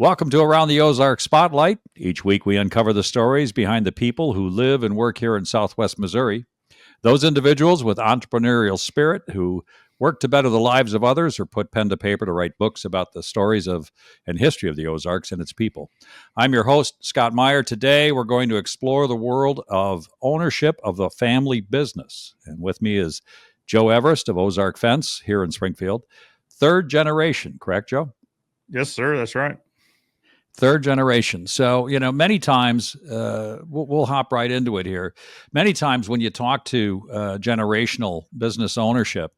Welcome to Around the Ozark Spotlight. Each week we uncover the stories behind the people who live and work here in Southwest Missouri. Those individuals with entrepreneurial spirit who work to better the lives of others or put pen to paper to write books about the stories of and history of the Ozarks and its people. I'm your host, Scott Meier. Today we're going to explore the world of ownership of the family business. And with me is Joe Everest of Ozark Fence here in Springfield. Third generation, correct, Joe? Yes, sir. That's right. Third generation. So, many times, we'll hop right into it here. Many times when you talk to generational business ownership,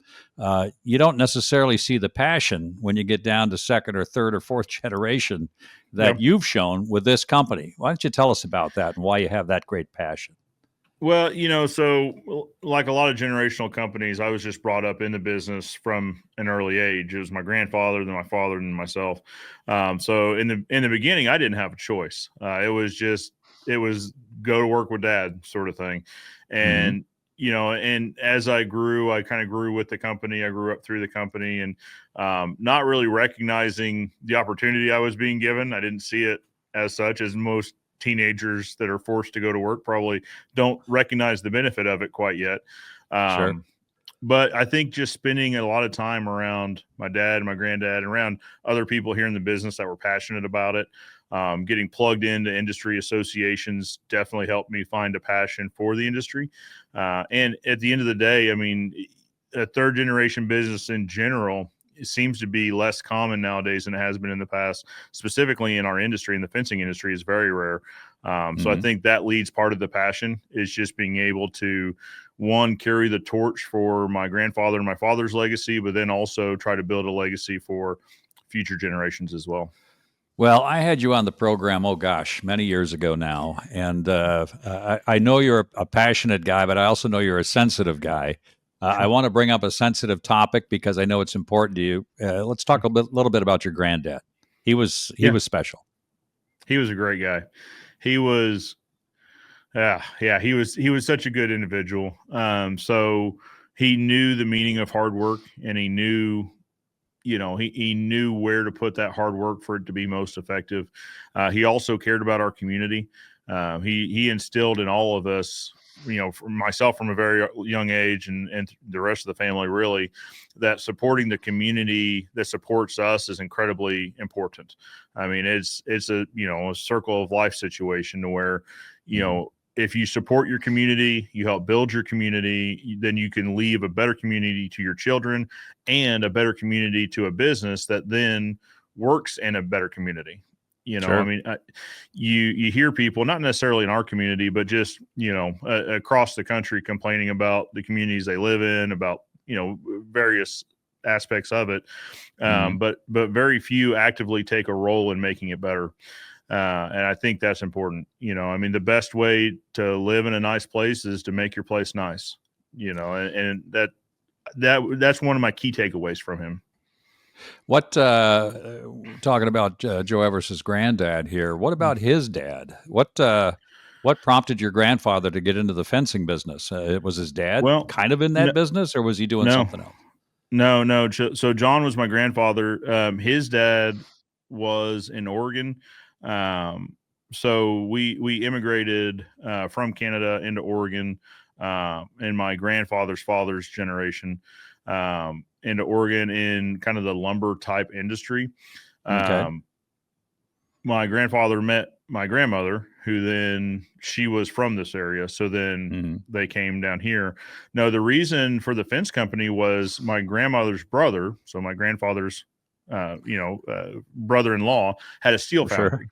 you don't necessarily see the passion when you get down to second or third or fourth generation that you've shown with this company. Why don't you tell us about that and why you have that great passion? Well, so like a lot of generational companies, I was just brought up in the business from an early age. It was my grandfather, then my father, and myself. So in the beginning, I didn't have a choice. It was go to work with dad sort of thing. And, and as I grew, I kind of grew with the company. I grew up through the company and not really recognizing the opportunity I was being given. I didn't see it as such, as most teenagers that are forced to go to work probably don't recognize the benefit of it quite yet. Sure. But I think just spending a lot of time around my dad and my granddad and around other people here in the business that were passionate about it, getting plugged into industry associations definitely helped me find a passion for the industry. And at the end of the day, I mean, a third generation business in general, it seems to be less common nowadays than it has been in the past, specifically in our industry. And the fencing industry is very rare. So I think that leads part of the passion is just being able to, one, carry the torch for my grandfather and my father's legacy, but then also try to build a legacy for future generations as well. Well, I had you on the program, many years ago now. And I know you're a passionate guy, but I also know you're a sensitive guy. I want to bring up a sensitive topic because I know it's important to you. Let's talk a little bit about your granddad. He was special. He was a great guy. He was, he was such a good individual. So he knew the meaning of hard work, and he knew, he knew where to put that hard work for it to be most effective. He also cared about our community. He instilled in all of us, for myself from a very young age and the rest of the family, really, that supporting the community that supports us is incredibly important. I mean, it's a circle of life situation to where, if you support your community, you help build your community, then you can leave a better community to your children and a better community to a business that then works in a better community. Sure. I mean, you hear people, not necessarily in our community, but just, across the country complaining about the communities they live in, about, various aspects of it. But very few actively take a role in making it better. And I think that's important. I mean, the best way to live in a nice place is to make your place nice, and that's one of my key takeaways from him. What, talking about Joe Everest's granddad here, what about his dad? What prompted your grandfather to get into the fencing business? Was his dad kind of in that business, or was he doing something else? No. So John was my grandfather. His dad was in Oregon. So we immigrated from Canada into Oregon in my grandfather's father's generation into Oregon in kind of the lumber type industry. Okay. My grandfather met my grandmother, who then she was from this area. So then they came down here. No, the reason for the fence company was my grandmother's brother. So my grandfather's, brother-in-law had a steel foundry.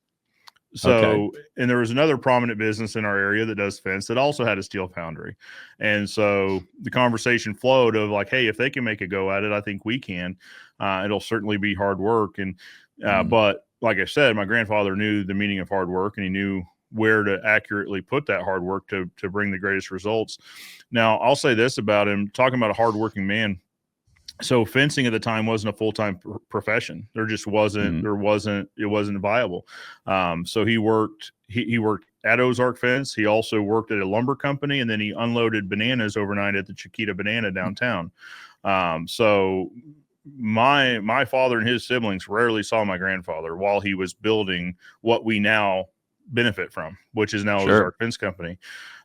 So, and there was another prominent business in our area that does fence that also had a steel foundry. And so the conversation flowed of like, hey, if they can make a go at it, I think we can. It'll certainly be hard work. And, but like I said, my grandfather knew the meaning of hard work, and he knew where to accurately put that hard work to bring the greatest results. Now, I'll say this about him, talking about a hardworking man. So fencing at the time wasn't a full-time profession. There just wasn't, it wasn't viable. So he worked at Ozark Fence. He also worked at a lumber company, and then he unloaded bananas overnight at the Chiquita Banana downtown. So my father and his siblings rarely saw my grandfather while he was building what we now benefit from, which is now Sure. Ozark Fence Company.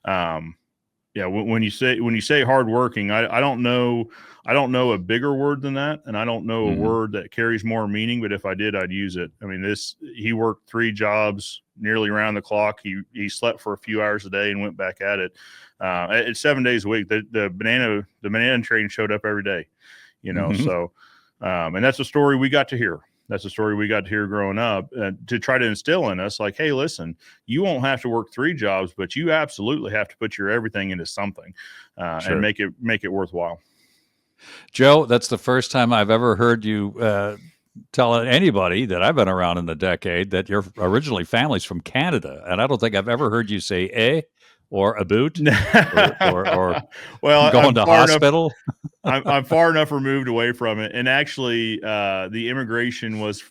Yeah, when you say hardworking, I don't know a bigger word than that, and I don't know a word that carries more meaning. But if I did, I'd use it. I mean, he worked 3 jobs nearly around the clock. He slept for a few hours a day and went back at it. It's 7 days a week. The banana train showed up every day, So, and that's a story we got to hear. That's a story we got to hear growing up, to try to instill in us, like, hey, listen, you won't have to work 3 jobs, but you absolutely have to put your everything into something, Sure. and make it worthwhile. Joe, that's the first time I've ever heard you tell anybody that I've been around in a decade that you're originally family's from Canada, and I don't think I've ever heard you say or a boot or well, going to hospital. I'm far enough removed away from it, and actually, the immigration was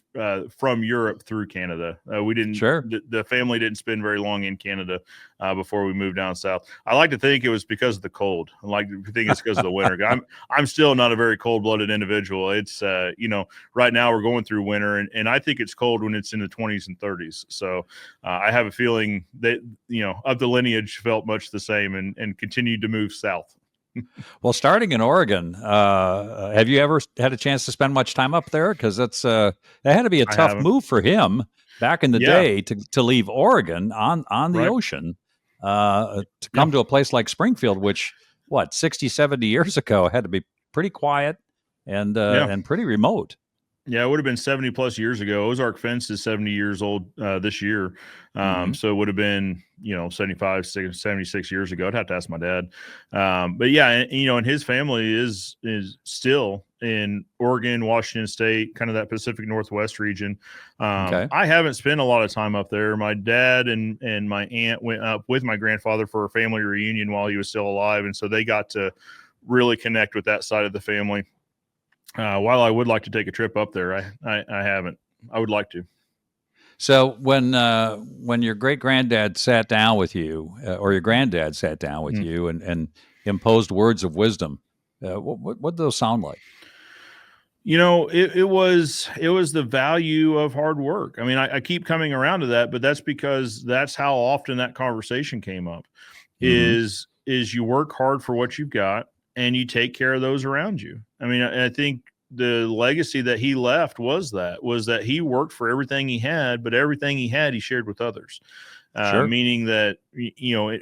from Europe through Canada. We didn't. Sure. The family didn't spend very long in Canada before we moved down south. I like to think it was because of the cold. I like to think it's because of the winter. I'm still not a very cold-blooded individual. It's right now we're going through winter, and I think it's cold when it's in the 20s and 30s. So I have a feeling that of the lineage felt much the same and continued to move south. Well, starting in Oregon, have you ever had a chance to spend much time up there? Because that had to be a tough move for him back in the day to leave Oregon on the ocean to come to a place like Springfield, which 60, 70 years ago had to be pretty quiet and pretty remote. Yeah, it would have been 70 plus years ago. Ozark Fence is 70 years old this year. So it would have been, 75, 76 years ago. I'd have to ask my dad. But yeah, and his family is still in Oregon, Washington State, kind of that Pacific Northwest region. I haven't spent a lot of time up there. My dad and my aunt went up with my grandfather for a family reunion while he was still alive. And so they got to really connect with that side of the family. While I would like to take a trip up there, I haven't. I would like to. So when your great granddad sat down with you, or your granddad sat down with you and imposed words of wisdom, what did those sound like? It was the value of hard work. I mean, I keep coming around to that, but that's because that's how often that conversation came up. Is you work hard for what you've got, and you take care of those around you. I mean, I think the legacy that he left was that he worked for everything he had, but everything he had, he shared with others. Sure. Meaning that,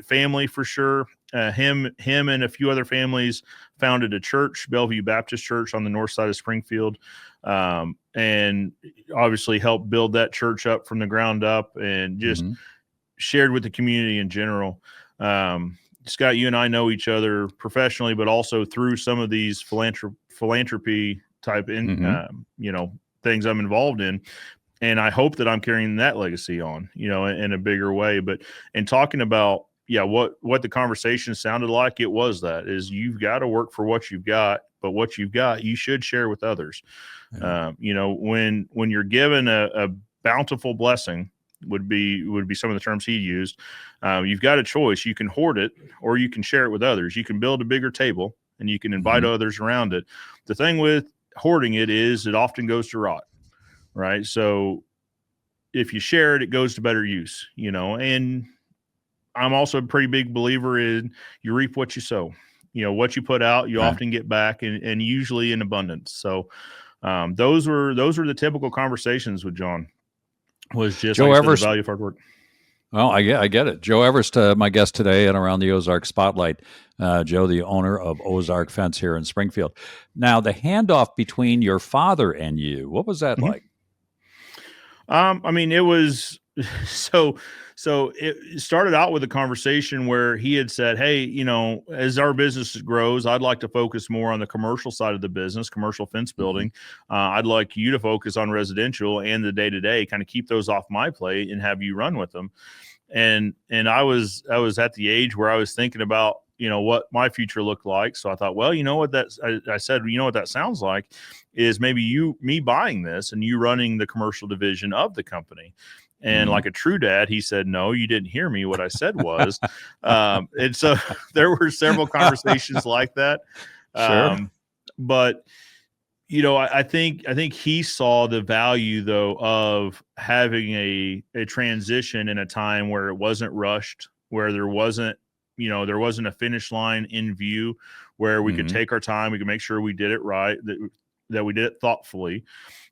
family for sure. Him and a few other families founded a church, Bellevue Baptist Church on the north side of Springfield. And obviously helped build that church up from the ground up and just shared with the community in general. Scott, you and I know each other professionally, but also through some of these philanthropy type things I'm involved in. And I hope that I'm carrying that legacy on, in a bigger way. But in talking about, what the conversation sounded like, it was you've got to work for what you've got, but what you've got, you should share with others. When you're given a bountiful blessing, would be some of the terms he used. You've got a choice. You can hoard it or you can share it with others. You can build a bigger table and you can invite others around it. The thing with hoarding it is it often goes to rot, right? So if you share it, it goes to better use, and I'm also a pretty big believer in you reap what you sow. What you put out, you often get back and usually in abundance. So those were the typical conversations with John. Was just Joe Everest, the value of hard work. Well, I get it. Joe Everest, my guest today and around the Ozark Spotlight. Joe, the owner of Ozark Fence here in Springfield. Now, the handoff between your father and you, what was that like? I mean, it was so it started out with a conversation where he had said, hey, as our business grows, I'd like to focus more on the commercial side of the business, commercial fence building. I'd like you to focus on residential and the day-to-day, kind of keep those off my plate and have you run with them. And I was at the age where I was thinking about, what my future looked like. So I thought, well, I said, what that sounds like is maybe me buying this and you running the commercial division of the company. And like a true dad, he said, no, you didn't hear me. What I said was, and so there were several conversations like that. Sure. But I think he saw the value though of having a transition in a time where it wasn't rushed, where there wasn't a finish line in view, where we could Mhm. take our time, we could make sure we did it right, that we did it thoughtfully,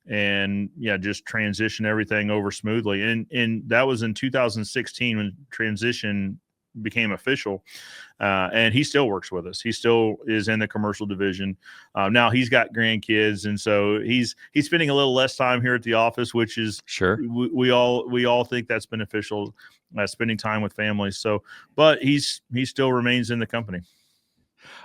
and yeah, just transition everything over smoothly. And that was in 2016 when transition became official. And he still works with us. He still is in the commercial division. Now he's got grandkids, and so he's spending a little less time here at the office, which is Sure. we all think that's beneficial, spending time with families. So, but he still remains in the company.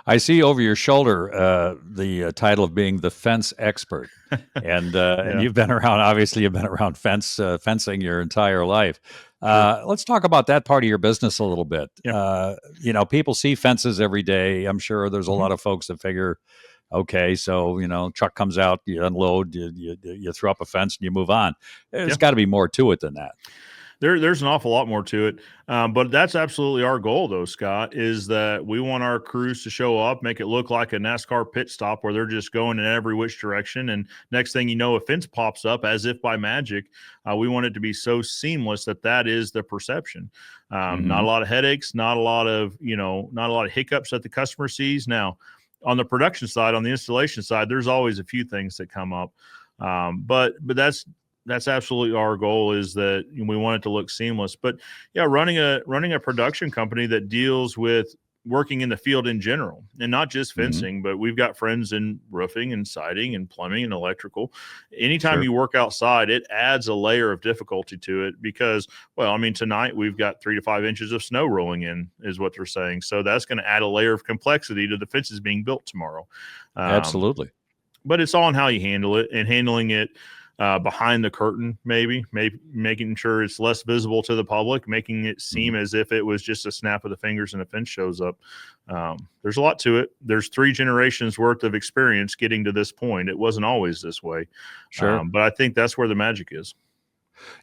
I see over your shoulder the title of being the fence expert, and Yeah, you've been around. Obviously, you've been around fencing your entire life. sure. Let's talk about that part of your business a little bit. Yeah. People see fences every day. I'm sure there's a Mhm. lot of folks that figure, okay, so truck comes out, you unload, you throw up a fence, and you move on. There's Yeah. got to be more to it than that. There's an awful lot more to it, but that's absolutely our goal, though, Scott. Is that we want our crews to show up, make it look like a NASCAR pit stop where they're just going in every which direction, and next thing you know, a fence pops up as if by magic. We want it to be so seamless that is the perception. Not Hmm. a lot of headaches, not a lot of hiccups that the customer sees. Now, on the production side, on the installation side, there's always a few things that come up, but that's absolutely our goal, is that we want it to look seamless. But yeah, running a production company that deals with working in the field in general, and not just Hmm. fencing, but we've got friends in roofing and siding and plumbing and electrical. Anytime Sure. you work outside, it adds a layer of difficulty to it because, well, I mean, tonight we've got 3 to 5 inches of snow rolling in, is what they're saying. So that's going to add a layer of complexity to the fences being built tomorrow. Um, Absolutely. but it's all on how you handle it, and handling it behind the curtain, maybe making sure it's less visible to the public, making it Mhm. seem as if it was just a snap of the fingers and a fence shows up. There's a lot to it. There's 3 generations worth of experience getting to this point. It wasn't always this way, Sure. but I think that's where the magic is.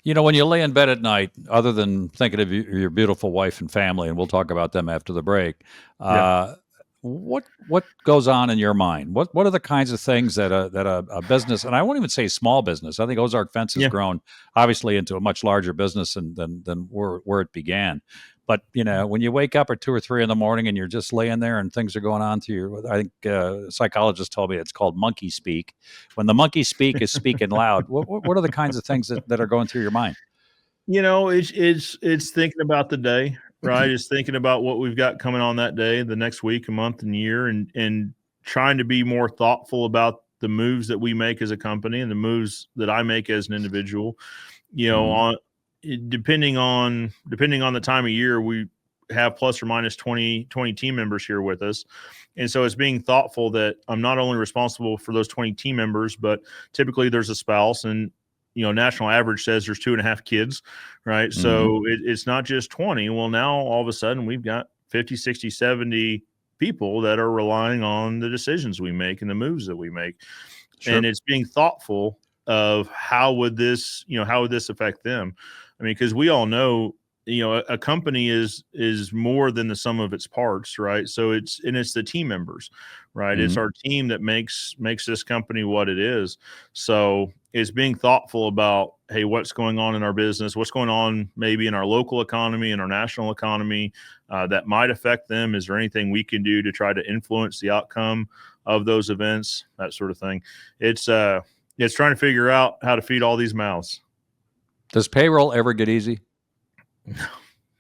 When you lay in bed at night, other than thinking of your beautiful wife and family, and we'll talk about them after the break, Yeah, uh, what goes on in your mind? What are the kinds of things that a business, and I won't even say small business. I think Ozark Fence has yeah. grown obviously into a much larger business than where it began. But when you wake up at 2 or 3 in the morning and you're just laying there and things are going on to you, I think psychologists told me it's called monkey speak. When the monkey speak is speaking loud, what are the kinds of things that are going through your mind? It's thinking about the day, right? It's thinking about what we've got coming on that day, the next week, a month, and year, and trying to be more thoughtful about the moves that we make as a company and the moves that I make as an individual. Mhm. On depending on the time of year, we have plus or minus 20 team members here with us. And so it's being thoughtful that I'm not only responsible for those 20 team members, but typically there's a spouse, and national average says there's 2.5 kids, right? Mhm. So it's not just 20. Well, now all of a sudden we've got 50, 60, 70 people that are relying on the decisions we make and the moves that we make. And Sure. it's being thoughtful of how would this affect them. I mean, because we all know, a company is more than the sum of its parts, right? So it's the team members, right? It's Mhm. our team that makes this company what it is. So it's being thoughtful about, hey, what's going on in our business, what's going on maybe in our local economy and our national economy, that might affect them. Is there anything we can do to try to influence the outcome of those events, that sort of thing? It's trying to figure out how to feed all these mouths. Does payroll ever get easy?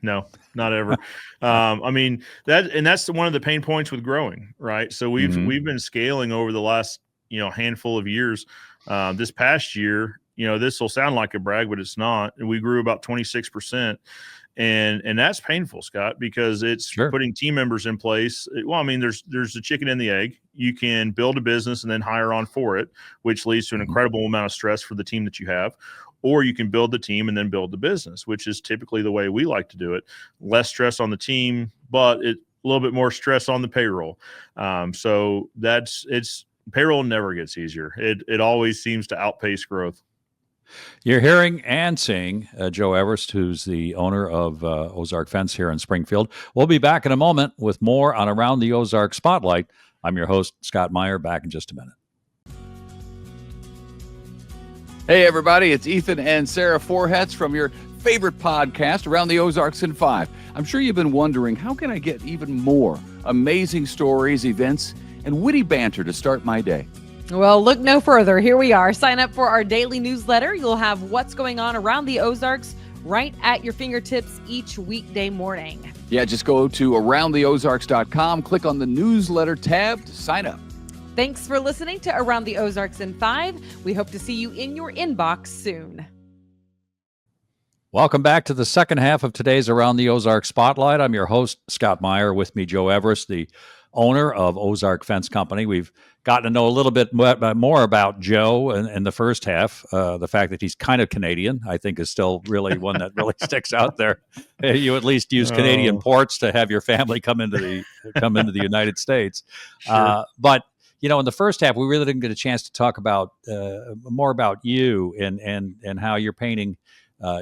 No, not ever. I mean, that's one of the pain points with growing, right? So we've Mhm. we've been scaling over the last handful of years. This past year, this will sound like a brag, but it's not. We grew about 26%, and that's painful, Scott, because it's Sure. putting team members in place. Well, I mean, there's the chicken and the egg. You can build a business and then hire on for it, which leads to an Mhm. incredible amount of stress for the team that you have. Or you can build the team and then build the business, which is typically the way we like to do it. Less stress on the team, but a little bit more stress on the payroll. So it's payroll never gets easier. It always seems to outpace growth. You're hearing and seeing Joe Everest, who's the owner of Ozark Fence here in Springfield. We'll be back in a moment with more on Around the Ozark Spotlight. I'm your host, Scott Meier, back in just a minute. Hey, everybody, it's Ethan and Sarah Forhats from your favorite podcast, Around the Ozarks in 5. I'm sure you've been wondering, how can I get even more amazing stories, events, and witty banter to start my day? Well, look no further. Here we are. Sign up for our daily newsletter. You'll have what's going on around the Ozarks right at your fingertips each weekday morning. Yeah, just go to aroundtheozarks.com, click on the newsletter tab to sign up. Thanks for listening to Around the Ozarks in 5. We hope to see you in your inbox soon. Welcome back to the second half of today's Around the Ozark Spotlight. I'm your host, Scott Meier. With me, Joe Everest, the owner of Ozark Fence Company. We've gotten to know a little bit more about Joe in the first half. The fact that he's kind of Canadian, I think, is still really one that really sticks out there. You at least use Canadian ports to have your family come into the United States. Sure. But you know, in the first half, we really didn't get a chance to talk about more about you and how you're painting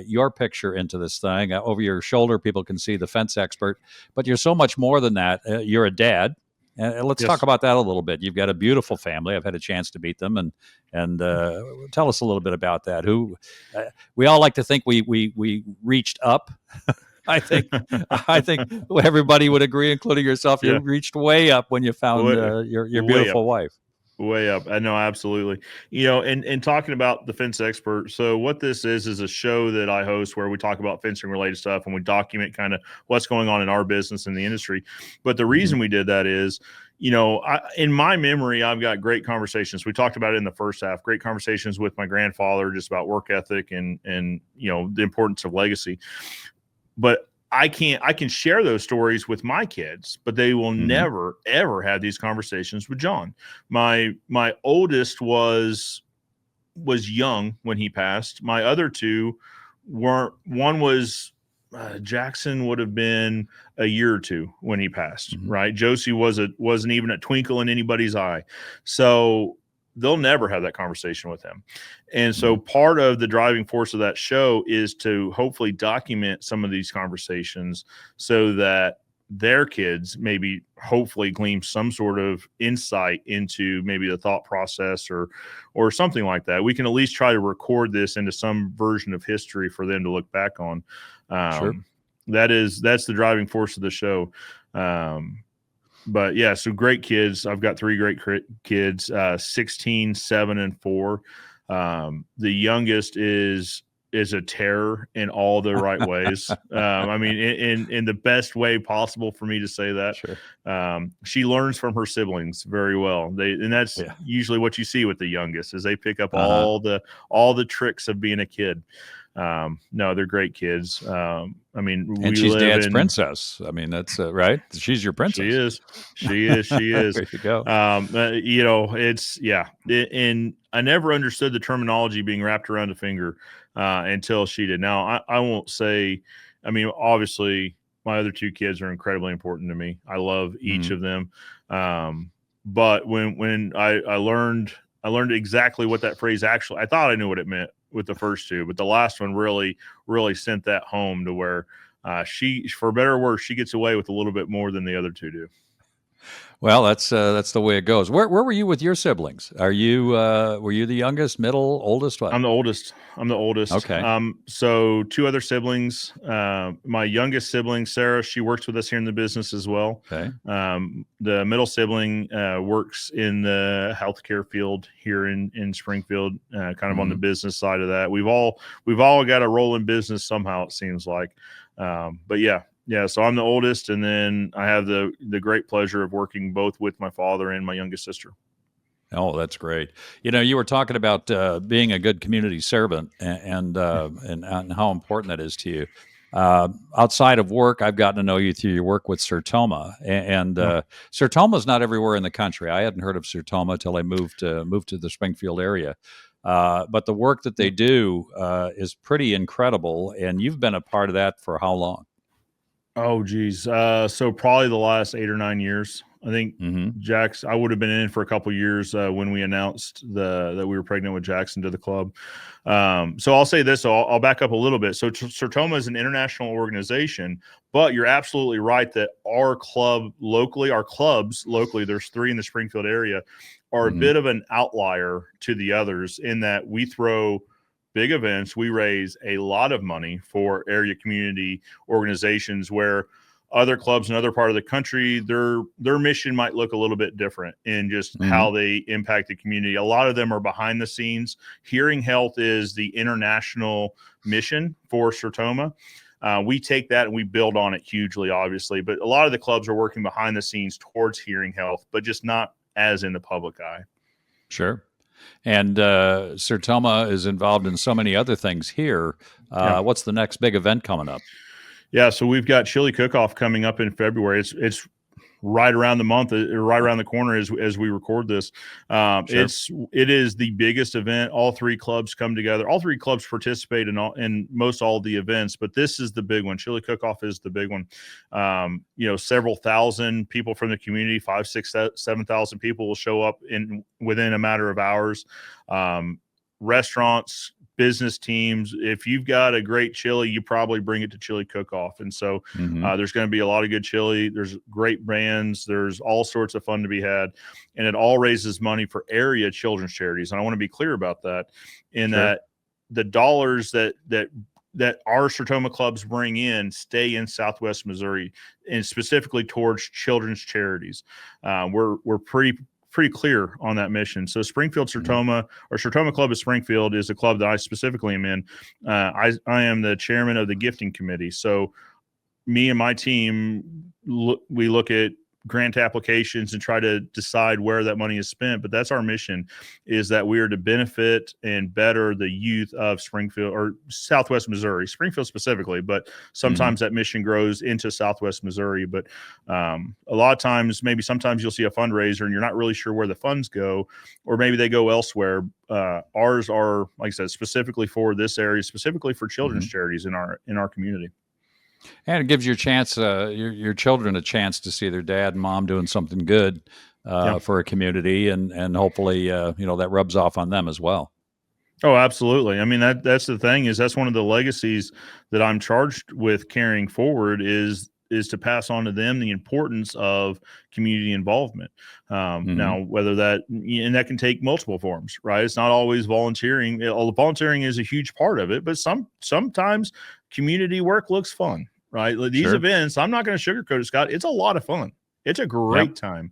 your picture into this thing. Over your shoulder, people can see the fence expert, but you're so much more than that. You're a dad. Let's Yes. talk about that a little bit. You've got a beautiful family. I've had a chance to meet them, and tell us a little bit about that. We all like to think we reached up. I think everybody would agree, including yourself. You reached way up when you found your beautiful wife. Way up. I know, absolutely. You know, and talking about the fence expert. So what this is a show that I host where we talk about fencing related stuff and we document kind of what's going on in our business and the industry. But the reason we did that is, you know, in my memory, I've got great conversations. We talked about it in the first half, great conversations with my grandfather, just about work ethic and, you know, the importance of legacy. But I can share those stories with my kids, but they will never, ever have these conversations with John. My oldest was young when he passed. My other two weren't. One was Jackson would have been a year or two when he passed, right? Josie wasn't even a twinkle in anybody's eye. So they'll never have that conversation with him. And so part of the driving force of that show is to hopefully document some of these conversations so that their kids maybe hopefully glean some sort of insight into maybe the thought process or something like that. We can at least try to record this into some version of history for them to look back on. Sure. That's the driving force of the show. But yeah, so great kids. I've got three great kids, 16, 7, and 4. The youngest is a terror in all the right ways. I mean, in the best way possible for me to say that. Sure. She learns from her siblings very well. That's usually what you see with the youngest is they pick up all the tricks of being a kid. No, they're great kids. I mean, and she's Dad's princess. I mean, that's right. She's your princess. She is. There you go. You know, and I never understood the terminology being wrapped around a finger until she did. Now, I won't say. I mean, obviously, my other two kids are incredibly important to me. I love each of them. But when I learned exactly what that phrase actually, I thought I knew what it meant with the first two, but the last one really sent that home to where she, for better or worse, she gets away with a little bit more than the other two do. Well, that's the way it goes. Where were you with your siblings? Were you the youngest, middle, oldest? What? I'm the oldest. Okay. So two other siblings. My youngest sibling, Sarah, she works with us here in the business as well. Okay. The middle sibling works in the healthcare field here in Springfield, kind of on the business side of that. We've all got a role in business somehow, it seems like. But yeah, so I'm the oldest, and then I have the great pleasure of working both with my father and my youngest sister. Oh, that's great. You know, you were talking about being a good community servant and how important that is to you. Outside of work, I've gotten to know you through your work with Sertoma, and Sertoma is not everywhere in the country. I hadn't heard of Sertoma till I moved to the Springfield area. But the work that they do is pretty incredible, and you've been a part of that for how long? Oh, geez. So probably the last 8 or 9 years. I think Jax, I would have been in for a couple of years when we announced that we were pregnant with Jackson to the club. So I'll say this, I'll back up a little bit. So Sertoma is an international organization, but you're absolutely right that our clubs locally, there's 3 in the Springfield area, are a bit of an outlier to the others in that we throw big events, we raise a lot of money for area community organizations where other clubs in other part of the country, their mission might look a little bit different in just how they impact the community. A lot of them are behind the scenes. Hearing Health is the international mission for Sertoma. We take that and we build on it hugely, obviously. But a lot of the clubs are working behind the scenes towards Hearing Health, but just not as in the public eye. Sure. And Sertoma is involved in so many other things here. What's the next big event coming up? Yeah, so we've got Chili Cook-Off coming up in February. It's right around the month, right around the corner as we record this. It is the biggest event. All three clubs come together. All three clubs participate in most all of the events, but this is the big one. Chili Cook-Off is the big one. Several thousand people from the community, 5,000, 6,000, 7,000 people will show up within a matter of hours. Restaurants, business teams, if you've got a great chili, you probably bring it to Chili Cook-Off. And so there's going to be a lot of good chili. There's great brands. There's all sorts of fun to be had. And it all raises money for area children's charities. And I want to be clear about that that the dollars that our Sertoma clubs bring in stay in Southwest Missouri, and specifically towards children's charities. We're pretty clear on that mission. So Springfield Sertoma, or Sertoma Club of Springfield, is a club that I specifically am in. I am the chairman of the gifting committee. So me and my team, we look at grant applications and try to decide where that money is spent. But that's our mission, is that we are to benefit and better the youth of Springfield, or Southwest Missouri, Springfield specifically, but sometimes that mission grows into Southwest Missouri. But a lot of times, sometimes you'll see a fundraiser and you're not really sure where the funds go, or maybe they go elsewhere. Ours are, like I said, specifically for this area, specifically for children's charities in our community. And it gives your children a chance to see their dad and mom doing something good for a community, and hopefully, that rubs off on them as well. Oh, absolutely. I mean, that's the thing, is that's one of the legacies that I'm charged with carrying forward is to pass on to them the importance of community involvement. Now, whether that can take multiple forms, right? It's not always volunteering. Volunteering is a huge part of it, but sometimes community work looks fun, right? Like these events, I'm not going to sugarcoat it, Scott. It's a lot of fun. It's a great time.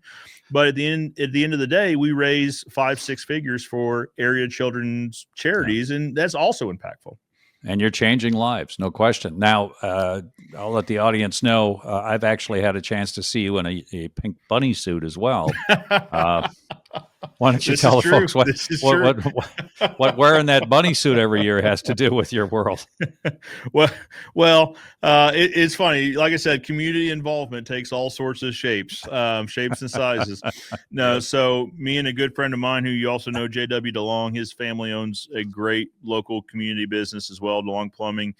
But at the end of the day, we raise 5-6 figures for area children's charities, and that's also impactful. And you're changing lives, no question. Now, I'll let the audience know, I've actually had a chance to see you in a pink bunny suit as well. Why don't you tell the folks what wearing that bunny suit every year has to do with your world? It's funny. Like I said, community involvement takes all sorts of shapes and sizes. So me and a good friend of mine, who you also know, J.W. DeLong, his family owns a great local community business as well, DeLong Plumbing.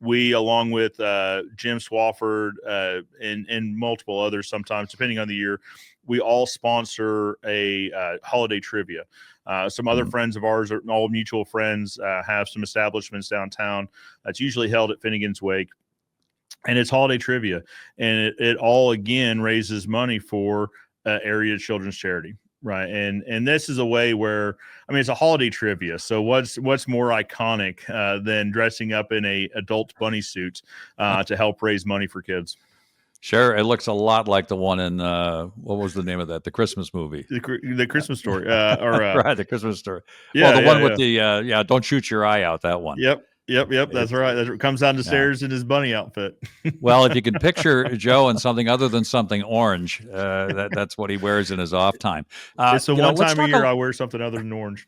We, along with Jim Swafford and multiple others, sometimes depending on the year, we all sponsor a holiday trivia. Some other friends of ours, all mutual friends, have some establishments downtown. It's usually held at Finnegan's Wake, and it's holiday trivia, and it all again raises money for area children's charity. Right. And this is a way where, it's a holiday trivia. So what's more iconic than dressing up in a adult bunny suit to help raise money for kids? Sure. It looks a lot like the one in, what was the name of that? The Christmas movie. The Christmas Story. Right. The Christmas Story. Yeah, well, the one with the, don't shoot your eye out, that one. Yep. That's right. That comes down the stairs in his bunny outfit. Well, if you can picture Joe in something other than something orange, that's what he wears in his off time. It's the one time a year I wear something other than orange.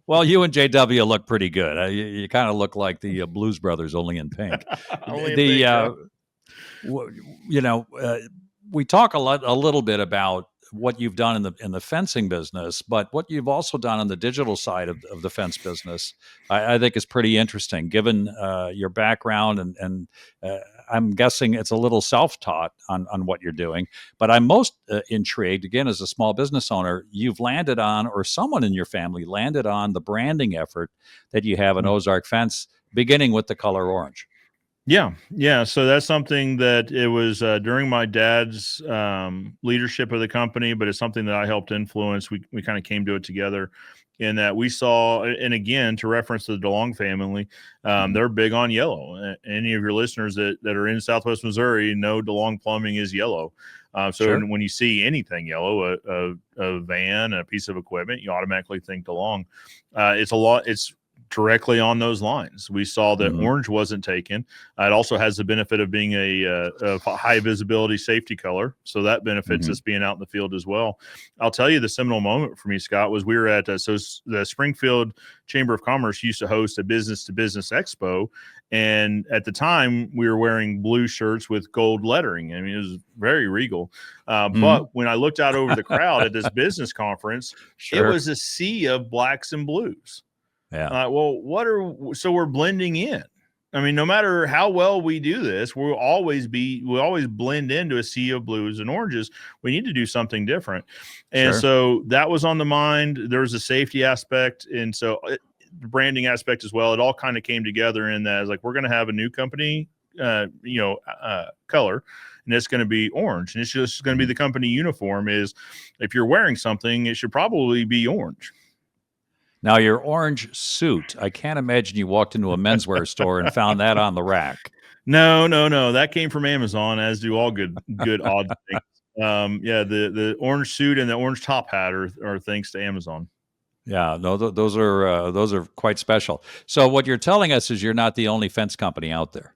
Well, you and JW look pretty good. You kind of look like the Blues Brothers, only in pink. We talk a little bit about what you've done in the fencing business, but what you've also done on the digital side of the fence business, I think is pretty interesting, given your background, and I'm guessing it's a little self-taught on what you're doing. But I'm most intrigued, again, as a small business owner, you've landed on, or someone in your family landed on, the branding effort that you have in Ozark Fence, beginning with the color orange. Yeah. So that's something that it was during my dad's leadership of the company, but it's something that I helped influence. We kind of came to it together. in that we saw, and again, to reference the DeLong family, they're big on yellow. Any of your listeners that are in Southwest Missouri know DeLong plumbing is yellow. So when you see anything yellow, a van, a piece of equipment, you automatically think DeLong. It's directly on those lines. We saw that orange wasn't taken. It also has the benefit of being a high visibility safety color. So that benefits us being out in the field as well. I'll tell you the seminal moment for me, Scott, was we were at the Springfield Chamber of Commerce used to host a business to business expo. And at the time we were wearing blue shirts with gold lettering. I mean, it was very regal. But when I looked out over the crowd at this business conference, it was a sea of blacks and blues. Yeah. So we're blending in. I mean, no matter how well we do this, we'll always blend into a sea of blues and oranges. We need to do something different. And so that was on the mind. There was a safety aspect. And so the branding aspect as well. It all kind of came together in that, like, we're going to have a new company, color, and it's going to be orange. And it's just going to be the company uniform. Is if you're wearing something, it should probably be orange. Now, your orange suit, I can't imagine you walked into a menswear store and found that on the rack. No. That came from Amazon, as do all good odd things. The orange suit and the orange top hat are thanks to Amazon. Yeah, no, those are quite special. So what you're telling us is you're not the only fence company out there.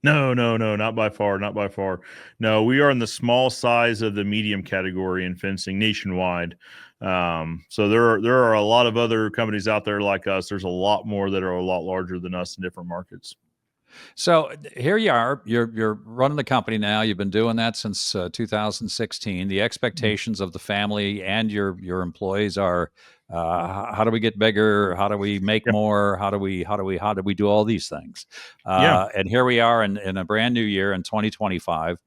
No, not by far. No, we are in the small size of the medium category in fencing nationwide. So there are a lot of other companies out there like us. There's a lot more that are a lot larger than us in different markets. So here you are. You're running the company now. You've been doing that since 2016. The expectations of the family and your employees are, how do we get bigger? How do we make more? How do we do all these things? And here we are in a brand new year in 2025.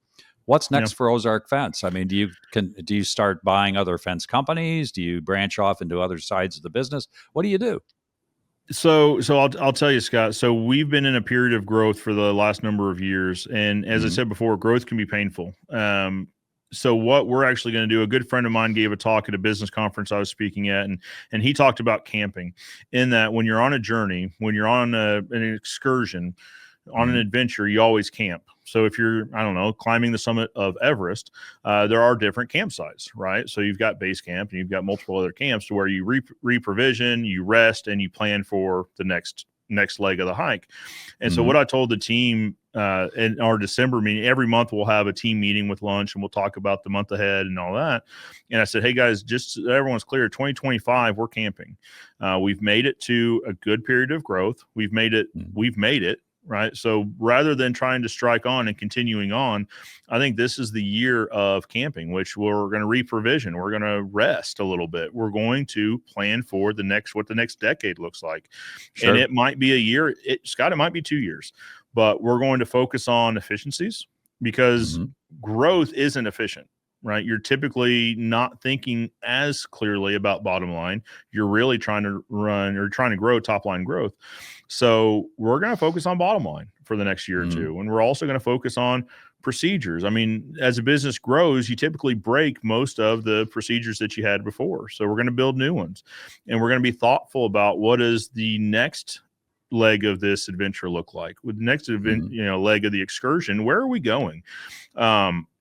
What's next for Ozark Fence? I mean, do you start buying other fence companies? Do you branch off into other sides of the business? What do you do? So I'll tell you, Scott. So we've been in a period of growth for the last number of years, and as I said before, growth can be painful. So what we're actually going to do, a good friend of mine gave a talk at a business conference I was speaking at, and he talked about camping. In that, when you're on a journey, when you're on an excursion, on an adventure, you always camp. So if you're, climbing the summit of Everest, there are different campsites, right? So you've got base camp and you've got multiple other camps to where you reprovision, you rest, and you plan for the next leg of the hike. And so what I told the team in our December meeting, every month we'll have a team meeting with lunch and we'll talk about the month ahead and all that. And I said, hey guys, just so everyone's clear, 2025, we're camping. We've made it to a good period of growth. We've made it. Right. So rather than trying to strike on and continuing on, I think this is the year of camping, which we're going to reprovision. We're going to rest a little bit. We're going to plan for what the next decade looks like. Sure. And it might be a year. Scott, it might be 2 years, but we're going to focus on efficiencies because growth isn't efficient. Right. You're typically not thinking as clearly about bottom line. You're really trying to grow top line growth. So we're going to focus on bottom line for the next year or two. And we're also going to focus on procedures. I mean, as a business grows, you typically break most of the procedures that you had before. So we're going to build new ones, and we're going to be thoughtful about what is the next leg of this adventure look like. With the next leg of the excursion, where are we going?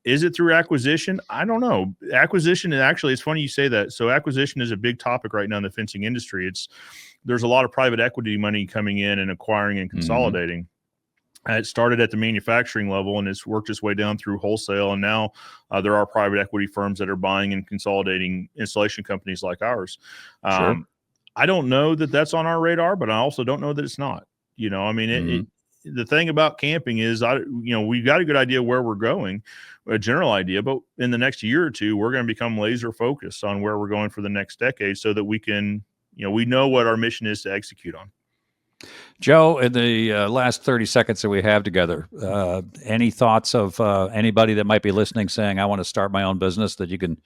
Is it through acquisition? I don't know. Acquisition, and actually, it's funny you say that. So acquisition is a big topic right now in the fencing industry. There's a lot of private equity money coming in and acquiring and consolidating. It started at the manufacturing level, and it's worked its way down through wholesale. And now there are private equity firms that are buying and consolidating installation companies like ours. I don't know that that's on our radar, but I also don't know that it's not. The thing about camping is, we've got a good idea where we're going, a general idea, but in the next year or two, we're going to become laser focused on where we're going for the next decade so that we can, we know what our mission is to execute on. Joe, in the last 30 seconds that we have together, any thoughts of anybody that might be listening saying, I want to start my own business, that you can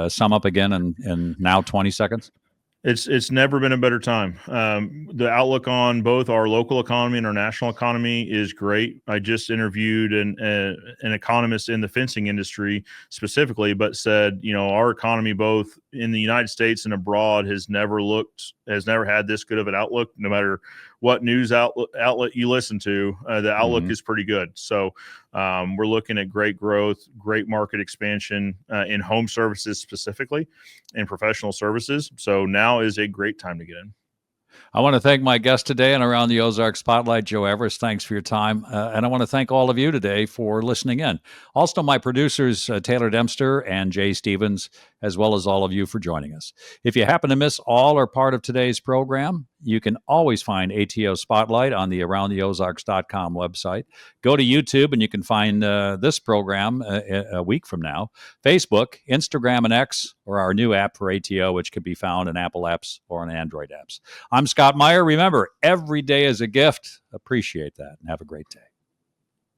sum up again in now 20 seconds? It's never been a better time. The outlook on both our local economy and our national economy is great. I just interviewed an economist in the fencing industry specifically, but said, our economy, both in the United States and abroad, has never had this good of an outlook. No matter what news outlet you listen to, the outlook is pretty good. So we're looking at great growth, great market expansion in home services specifically, and professional services. So now is a great time to get in. I want to thank my guest today and Around the Ozark Spotlight, Joe Everest. Thanks for your time. And I want to thank all of you today for listening in. Also, my producers, Taylor Dempster and Jay Stevens, as well as all of you for joining us. If you happen to miss all or part of today's program, you can always find ATO Spotlight on the AroundTheOzarks.com website. Go to YouTube and you can find this program a week from now. Facebook, Instagram, and X, or our new app for ATO, which can be found in Apple apps or on Android apps. I'm Scott Meier. Remember, every day is a gift. Appreciate that and have a great day.